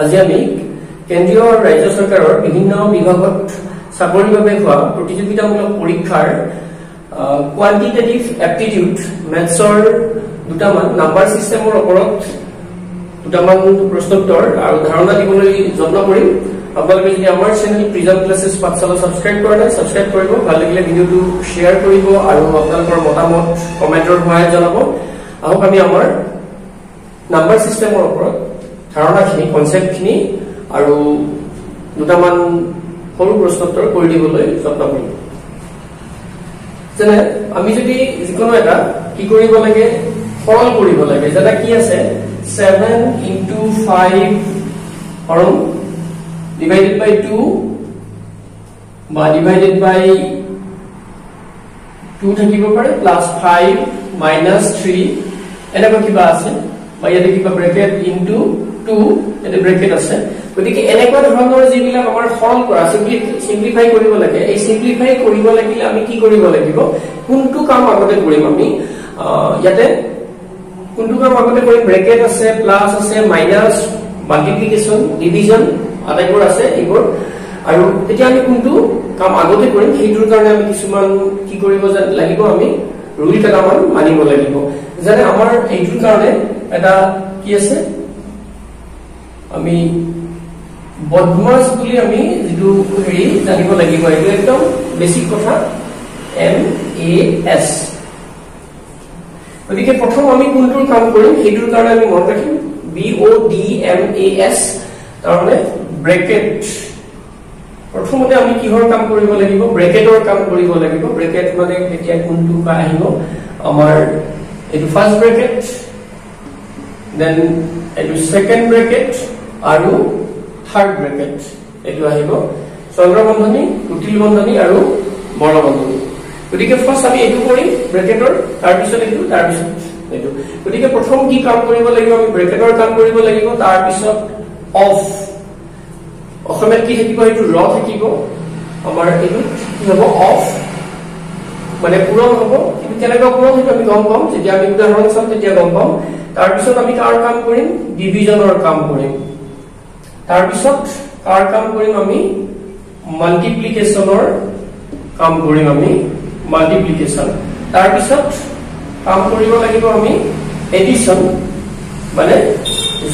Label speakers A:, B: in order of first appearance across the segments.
A: আজি আমি কেন্দ্ৰীয় ৰাজ্য চৰকাৰৰ বিভিন্ন বিভাগত চাকৰিৰ বাবে হোৱা প্ৰতিযোগিতামূলক পৰীক্ষাৰ কোৱান্টিটেটিভ এপ্টিটিউড মেথছৰ দুটামান নাম্বাৰ সিস্টেমৰ ওপৰত দুটামান প্ৰশ্নোত্তৰ আৰু ধাৰণা দিবলৈ যত্ন কৰিম। আপোনালোকে যদি আমাৰ চেনেল প্ৰিজম ক্লাसेছ পাঠশালা সাবস্ক্ৰাইব কৰা নাই সাবস্ক্ৰাইব কৰিব, ভাল লাগিলে ভিডিওটো শ্বেয়াৰ কৰিব আৰু আপোনালোকৰ মতামত কমেন্টৰ সহায়ত জনাব। আহক আমি আমাৰ নাম্বাৰ সিস্টেমৰ ওপৰত ধাৰণাখিনি কনসেপ্টখিনি আৰু দুটামান সৰু প্ৰশ্নোত্তৰ কৰি দিবলৈ যত্ন কৰিম। যেনে আমি যদি যিকোনো এটা কি কৰিব লাগে সৰল কৰিব লাগে, যেনে কি আছে 7 into 5 হৰণ divided by 2 বা divided by 2 থাকিব পাৰে plus 5 minus 3 এনেকুৱা কিবা আছে বা ইয়াতে কিবা ব্ৰেকেট into 2 এতে ব্ৰেকেট আছে। গতিকে এনেকুৱা ধৰণৰ যিবিলাক আমাৰ সৰল কৰা সিম্পলিফাই কৰিব লাগে, এই সিম্পলিফাই কৰিব লাগিলে আমি কি কৰিব লাগিব, কোনটো কাম আগতে কৰিম আমি ইয়াতে কোনটো কাম আগতে কৰিম, ব্ৰেকেট আছে প্লাস আছে মাইনাস মাল্টিপ্লিকেশন ডিভিজন আটাইবোৰ আছে এইবোৰ, আৰু তেতিয়া আমি কোনটো কাম আগতে কৰিম সেইটোৰ কাৰণে আমি কিছুমান কি কৰিব লাগিব, আমি ৰুল কেইটামান মানিব লাগিব। যেনে আমাৰ এইটোৰ কাৰণে এটা কি আছে, আমি বদমাছ বুলি আমি যেটো হেৰি জানিব লাগিব, এইটো একদম বেসিক কথা MAS। গতিকে প্ৰথম আমি কোনটোৰ কাম কৰিম সেইটোৰ কাৰণে আমি মনত ৰাখিম BODMAS, তাৰমানে ব্ৰেকেট। প্ৰথমতে আমি কিহৰ কাম কৰিব লাগিব, ব্ৰেকেটৰ কাম কৰিব লাগিব। ব্ৰেকেট মানে এতিয়া কোনটো কা আহিব, আমাৰ এইটো ফাৰ্স্ট ব্ৰেকেট, দেন এইটো সেকেন্ড ব্ৰেকেট আৰু থাৰ্ড ব্ৰেকেট, এইটো আহিব চন্দ্ৰবন্ধনী কুটিল বন্ধনী আৰু বৰ্ণবন্ধনী। গতিকে ফাৰ্স্ট আমি এইটো কৰিম ব্ৰেকেটৰ, তাৰ পিছত এইটো, তাৰ পিছত এইটো। গতিকে প্ৰথম কি কাম কৰিব লাগিব, আমি ব্ৰেকেটৰ কাম কৰিব লাগিব, তাৰ পিছত অফ অসমত কি থাকিব, এইটো ৰ থাকিব, আমাৰ এইটো কি হ'ব অফ মানে পূৰণ হ'ব। কিন্তু কেনেকুৱা পূৰণ সেইটো আমি গম পাম যেতিয়া আমি উদাহৰণ চাম, তেতিয়া গম পাম। তাৰ পিছত আমি কাৰ কাম কৰিম, ডিভিজনৰ কাম কৰিম। তাৰ পিছত কাৰ কাম কৰিম, আমি মাল্টিপ্লিকেশনৰ কাম কৰিম, আমি মাল্টিপ্লিকেশন। তাৰ পিছত কাম কৰিব লাগিব আমি এডিশন মানে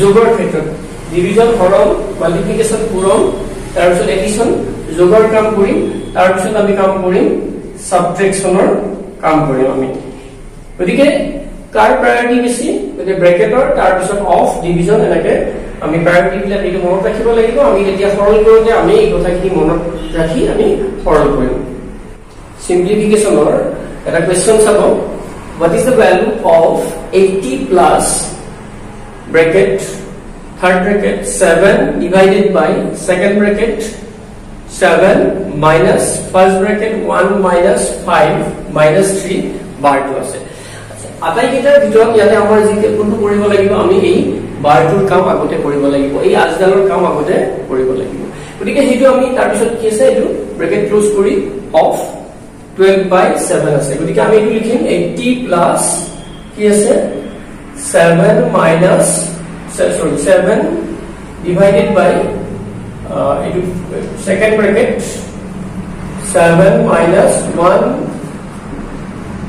A: যোগৰ ক্ষেত্ৰত, ডিভিজন হৰণ মাল্টিপ্লিকেশন পূৰণ, তাৰ পিছত এডিশন যোগৰ কাম কৰিম, তাৰ পিছত আমি কাম কৰিম সাবট্ৰেকশনৰ কাম কৰিম আমি। গতিকে কাৰ প্ৰায়োৰিটি বেছি, গতিকে ব্ৰেকেটৰ, তাৰ পিছত অফ ডিভিজন, এনেকে আমি প্ৰায়োৰিটি বিলাক এইটো মনত ৰাখিব লাগিব। আমি তেতিয়া সৰল কৰোঁতে আমি এই কথাখিনি মনত ৰাখি আমি সৰল কৰিম। সিম্পলিফিকেশনৰ এটা কোৱেশ্চন চাব, what is the value of 80 plus bracket third bracket 7 divided by second bracket 7 minus first bracket 1 minus 5 minus 3 বাৰটো আছে। আটাইকেইটাৰ ভিতৰত ইয়াতে আমাৰ যি কোনটো কৰিব লাগিব, আমি এই বাৰটোৰ কাম আগতে কৰিব লাগিব, এই আজদালৰ কাম আগতে কৰিব লাগিব। গতিকে সেইটো আমি তাৰ পিছত কি আছে, এইটো ব্ৰেকেট ক্লোজ কৰি অফ 12/7 আছে। গতিকে আমি এইটো লিখিম 80 প্লাস কি আছে 7 minus 7 divided by এইটো second bracket 7 minus 1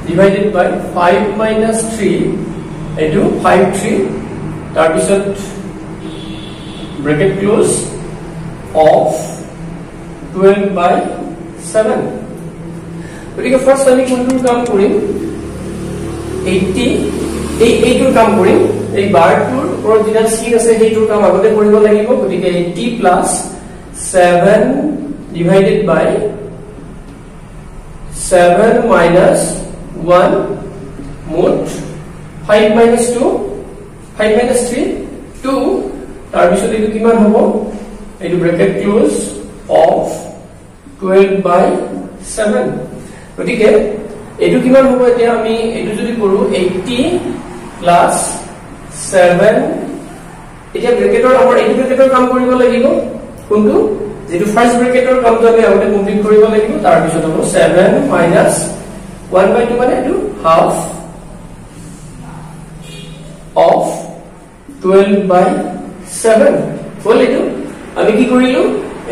A: divided by 5 minus 3 এইটো 5/3, তাৰ পিছত ব্ৰেকেট ক্লোজ অফ 12/7। গতিকে ফাৰ্স্ট আমি কোনটোৰ কাম কৰিম, 80 এইটোৰ কাম কৰিম, এই বাৰটোৰ ওপৰত যেটা চিন আছে সেইটোৰ কাম আগতে কৰিব লাগিব। গতিকে 80 প্লাস 7 divided by 7 minus 1 মুঠ 5 minus 2 5 minus 3 2, তাৰ পিছত এইটো কিমান হ'ব, এইটো ব্ৰেকেট ক্লোজ অফ 12/7। গতিকে এইটো কিমান হ'ব, এতিয়া আমি এইটো যদি কৰো 80 প্লাস 7, এতিয়া ব্ৰেকেটৰ আমাৰ এইটো ব্ৰেকেটৰ কাম কৰিব লাগিব, কোনটো যেটো ফাৰ্স্ট ব্ৰেকেটৰ কামটো আমি আগতে কমপ্লিট কৰিব লাগিব। তাৰ পিছত হ'ব 7 minus 1/2 মানে এইটো হাফ অফ 12/7 হ'ল এইটো আমি কি কৰিলো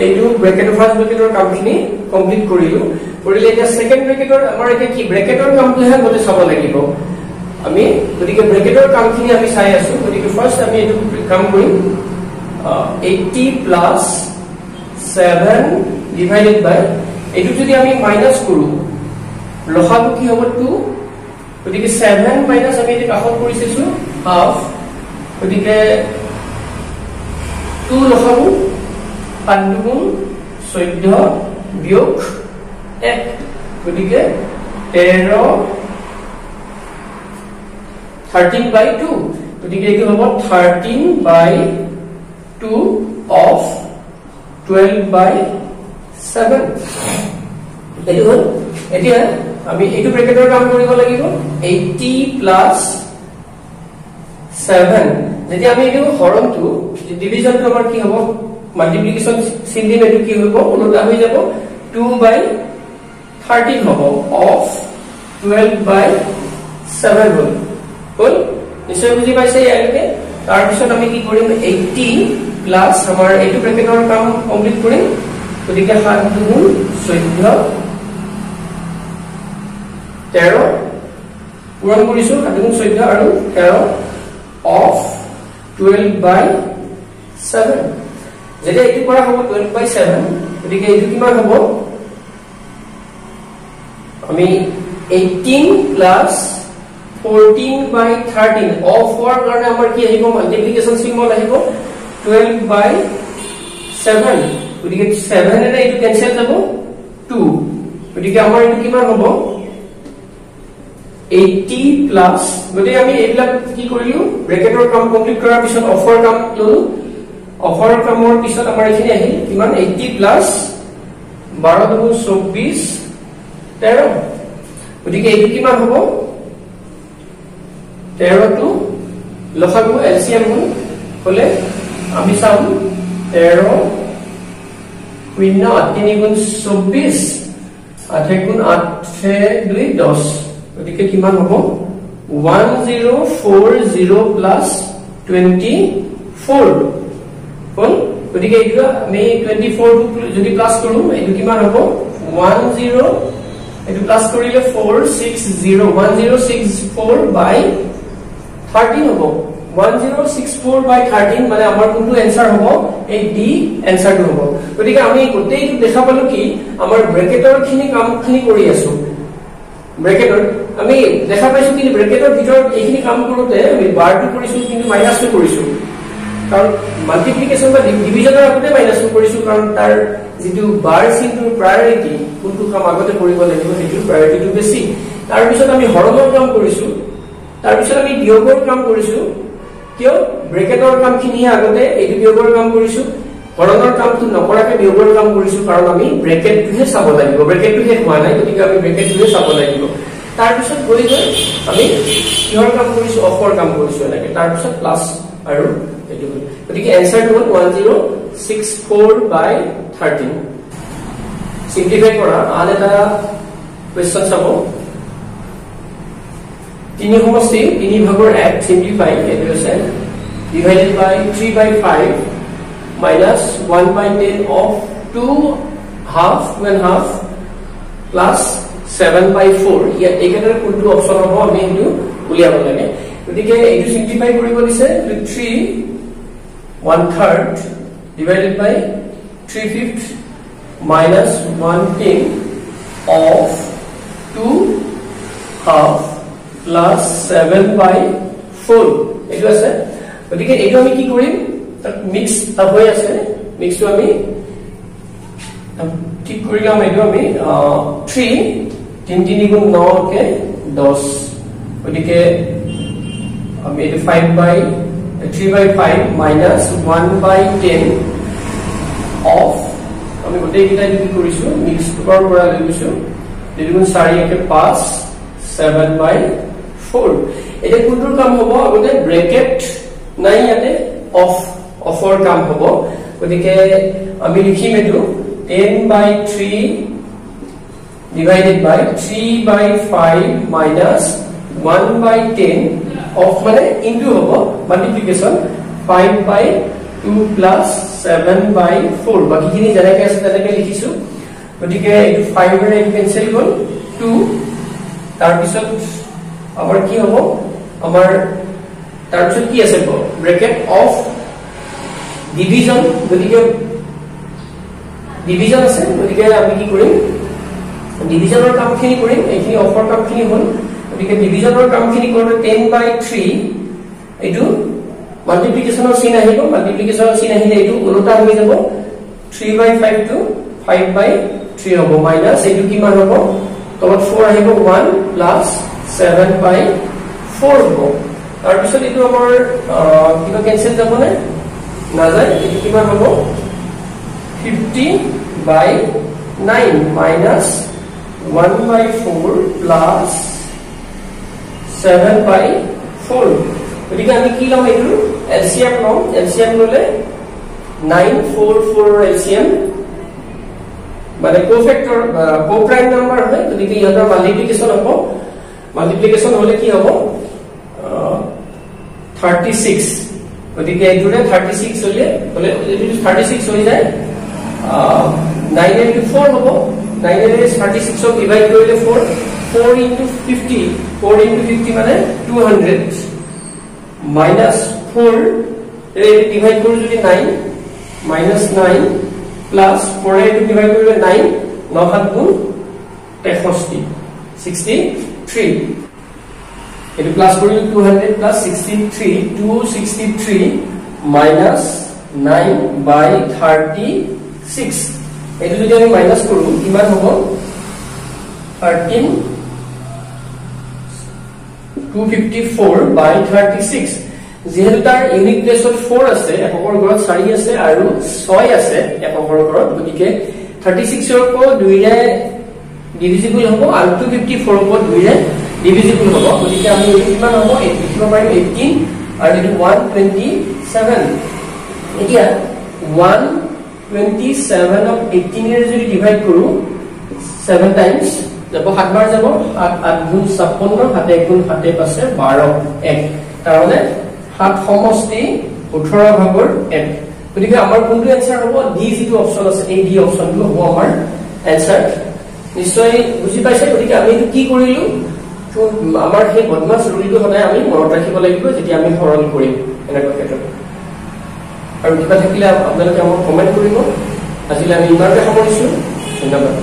A: এইটো ব্ৰেকেটৰ ফাৰ্স্ট ব্ৰেকেটৰ কামখিনি কমপ্লিট কৰিলো কৰিলে এতিয়া সেকেন্ড ব্ৰেকেটৰ আমাৰ এতিয়া কি ব্ৰেকেটৰ কামটোহে গতে চাব লাগিব আমি গতিকে ব্ৰেকেটৰ কামখিনি আমি চাই আছো গতিকে ফাৰ্স্ট আমি এইটো কাম কৰিম 80 প্লাস 7 ডিভাইডেড বাই এইটো যদি আমি মাইনাস কৰো লসাগু কি হ'ব 2 গতিকে 7 মাইনাস আমি এটা কাষত কৰিছিছো হাফ গতিকে 2 লসাগু 5 গুণ 14 বিয়োগ 1 গতিকে 13 by 2 গতিকে এইটো হ'ব 13 by 2 of 12 by 7 এইটো হ'ল এতিয়া আমি এইটো ব্ৰেকেটৰ কাম কৰিব লাগিব 80 plus 7 যদি আমি এইটো হৰণটো ডিভিজনটো আমাৰ কি হ'ব মাল্টিপ্লিকেশন চিন দিম এইটো কি হ'ব ওলটা হৈ যাব 2 by 13 হ'ব of 12 by 7 হ'ল হ'ল নিশ্চয় বুজি পাইছে ইয়ালৈকে তাৰ পিছত আমি কি কৰিম 80 প্লাস আমাৰ এইটো ব্ৰেকেটৰ কাম কমপ্লিট কৰিম গতিকে 7 গুণ 14 13 পূৰণ কৰিছো 7 গুণ 14 আৰু 13 of 12 by 7 যেতিয়া এইটো কৰা হ'ব 12 by 7 গতিকে এইটো কিমান হ'ব আমি 18 plus 14 by 13 of for কাৰণে আমাৰ কি আহিব মাল্টিপ্লিকেশন সিম্বল আহিব 12 by 7 গতিকে 7 এৰে এইটো কেনসেল যাব 2 গতিকে আমাৰ এইটো কিমান হ'ব 80 plus গতিকে আমি এইবিলাক কি কৰিলো ব্ৰেকেটৰ কাম কমপ্লিট কৰাৰ পিছত অফৰ কাম ললো অফৰ কামৰ পিছত আমাৰ এখিনি আহিল কিমান 80 plus 12 গুণ 24 13 গতিকে এইটো কিমান হ'ব 13 টু লসাগু এলসিএম হলে আমি চাম 13 শূন্য 3 গুণ 24 8 গুণ 8 2 10 গতিকে কিমান হ'ব 1040 plus 24 কোন গতিকে এইটো আমি 24 যদি প্লাস কৰো এইটো কিমান হ'ব 10 এইটো প্লাস কৰিলে 460 1064 by 13 হ'ব 1064 by 13 মানে আমাৰ কোনটো आंसर হ'ব এই ডি आंसरটো হ'ব গতিকে আমি গোটেইটো দেখা পালো কি আমাৰ ব্ৰেকেটৰ খিনি কামখিনি কৰি আছো ব্ৰেকেটৰ আমি দেখা পাইছো কি ব্ৰেকেটৰ ভিতৰত এইখিনি কাম কৰোতে আমি বাৰটো কৰিছো কিন্তু মাইনাসটো কৰিছো কাৰণ মাল্টিপ্লিকেশন বা ডিভিজনৰ আগতে মাইনাসটো কৰিছো কাৰণ তাৰ যেটো বাৰ চিনটোৰ প্ৰায়োৰিটি কোনটো কাম আগতে কৰিব লাগিব সেইটো প্ৰায়োৰিটিটো বেছি তাৰ পিছত আমি হৰণৰ কাম কৰিছো তাৰ পিছত আমি বিয়োগৰ কাম কৰিছো কিয় ব্ৰেকেটৰ কামখিনি আগতে এইটো বিয়োগৰ কাম কৰিছো হৰণৰ কামটো নকৰাকে বিয়োগৰ কাম কৰিছো কাৰণ আমি ব্ৰেকেটটোহে চাব লাগিব ব্ৰেকেটটোহে হোৱা নাই গতিকে আমি ব্ৰেকেটটোহে চাব লাগিব তাৰ পিছত গৈ আমি কিহৰ কাম কৰিছো অফৰ কাম কৰিছো এনেকে তাৰ পিছত প্লাস আৰু এইটো গতিকে आंसरটো হ'ল 1064 by 13 সিম্পলিফাই কৰা আন এটা কোৱেশ্চন চাব তিনি সমষ্টি তিনি ভাগৰ 1 সিম্পলিফাই এটো আছে divided by 3 by 5 minus 1 by 10 of 2 half 2 and half plus 7 by 4 ইয়াত একেটাৰ কোনটো অপচন হ'ব আমি এটো উলিয়াব লাগে গতিকে এইটো সিম্পলিফাই কৰিব দিছে 3 1/3 divided by 3/5 minus 1/10 of 2 half plus 7 by 4 এইটো আছে গতিকে এইটো আমি কি কৰিম মিক্স হৈ আছে মিক্সটো আমি ঠিক কৰিলাম এইটো আমি 3 3 গুণ 9 কে 10 গতিকে আমি এইটো 5 by 3 by 5 minus 1 by 10 of আমি গোটেই কিটা কি কৰিছো মিক্স কৰা পৰা লৈছো 3 গুণ 4 কে 5 7 by 4 এটা কোনটোৰ কাম হ'ব আগতে ব্ৰেকেট নাই ইয়াতে অফৰ কাম হ'ব গতিকে আমি লিখিম এটো 10 by 3 divided by 3 by 5 minus 1 by 10 of মানে ইনটু হ'ব মাল্টিপ্লিকেশন 5 by 2 plus 7/4 বাকিখিনি যেনেকৈ আছে তেনেকৈ লিখিছো গতিকে এইটো 5 ৰে কেনসেল হ'ল 2 তাৰ পিছত আমাৰ কি হ'ব আমাৰ তাৰ পিছত কি আছে ব্ৰেকেট অফ ডিভিজন গতিকে ডিভিজন আছে গতিকে আমি কি কৰিম ডিভিজনৰ কামখিনি কৰিম এইখিনি অফৰ কামখিনি হ'ল গতিকে ডিভিজনৰ কামখিনি কৰোঁতে 10/3 এইটো মাল্টিপ্লিকেশনৰ চিন আহিব মাল্টিপ্লিকেশনৰ চিন আহিলে এইটো উল্টা হৈ যাব 3/5 টো 5/3 হ'ব মাইনাস এইটো কিমান হ'ব তলত 4 আহিব 1 প্লাস 7/4 হ'ব তাৰ পিছত এইটো আমাৰ কিবা কেনসেল যাব নে নাযায় এইটো কিমান হ'ব 50/9 minus 1/4 plus 7/4 গতিকে আমি কি লম এইটো এলসিএম লম এলসিএম ললে 944 এলসিএম মানে কোফেক্টৰ কোপ্ৰাইম নাম্বাৰ হয় গতিকে ইহঁতৰ মাল্টিপ্লিকেশন হ'ব মাল্টিপ্লিকেশন হলে কি হ'ব 36 গতিকে এইটোৰে 36 হলে যদি 36 হৈ যায় 9 into 4 হ'ব 9 এৰে 36 ক ডিভাইড কৰিলে 4 into 50 4 into 50 মানে 200 minus 4 এৰে ডিভাইড কৰি যদি 9 minus 9 plus 4 এৰে ডিভাইড কৰিলে 9 9 7 গুণ 63 63 এটো প্লাস কৰিলে 200 plus 63 263 minus 9/36 এটো যদি আমি মাইনাস কৰো কিমান হ'ব 13 254/36 যেহেতু তাৰ ইউনিট প্লেসত 4 আছে এককৰ ঘৰত 4 আছে আৰু 6 আছে এককৰ ঘৰত গতিকে 36 ৰ কো 2 ৰে ডিভিজিবল হ'ব আৰু 254 কো 2 ৰে ডিভিজিবল হ'ব গতিকে আমি কিমান হ'ব লিখিব পাৰিম 18 আৰু এটো 127 এতিয়া 127 of 18 এর যদি ডিভাইড করু 7 টাইমস যাব 7 বার যাব 8 8 গুণ 56 7 1 গুণ 7 পাছে 12 1 তার মানে 7 সমষ্টি 18 ভাগৰ 1 গতিকে আমাৰ কোনটো आंसर হ'ব ডি যেটো অপচন আছে এই ডি অপচনটো হ'ব আমাৰ आंसर নিশ্চয় বুজি পাইছে গতিকে আমি এটো কি কৰিলো আমাৰ সেই বদমাছ ৰুলটো সদায় আমি মনত ৰাখিব লাগিব যেতিয়া আমি সৰল কৰিম এনেকুৱা ক্ষেত্ৰত আৰু কিবা থাকিলে আপোনালোকে আমাক কমেন্ট কৰিব আজিলৈ আমি ইমানতে সামৰিছো ধন্যবাদ